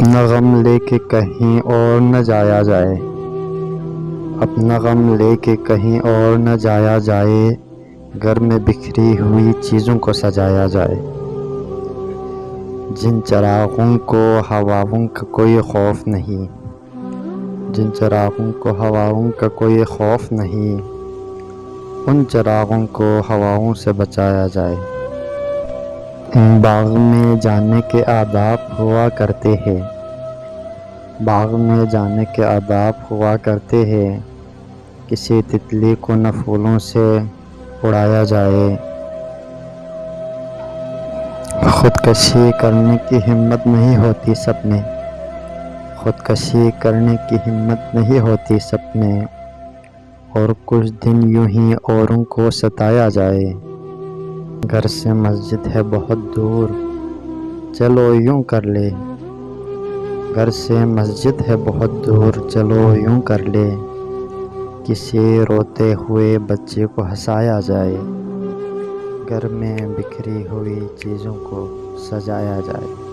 اپنا غم لے کے کہیں اور نہ جایا جائے، اپنا غم لے کے کہیں اور نہ جایا جائے، گھر میں بکھری ہوئی چیزوں کو سجایا جائے۔ جن چراغوں کو ہواؤں کا کوئی خوف نہیں، جن چراغوں کو ہواؤں کا کوئی خوف نہیں، ان چراغوں کو ہواؤں سے بچایا جائے۔ باغ میں جانے کے آداب ہوا کرتے ہیں، باغ میں جانے کے آداب ہوا کرتے ہیں، کسی تتلی کو نہ پھولوں سے اڑایا جائے۔ خودکشی کرنے کی ہمت نہیں ہوتی سب میں، خودکشی کرنے کی ہمت نہیں ہوتی سب میں، اور کچھ دن یوں ہی اوروں کو ستایا جائے۔ گھر سے مسجد ہے بہت دور، چلو یوں کر لے، گھر سے مسجد ہے بہت دور، چلو یوں کر لے، کسی روتے ہوئے بچے کو ہنسایا جائے، گھر میں بکھری ہوئی چیزوں کو سجایا جائے۔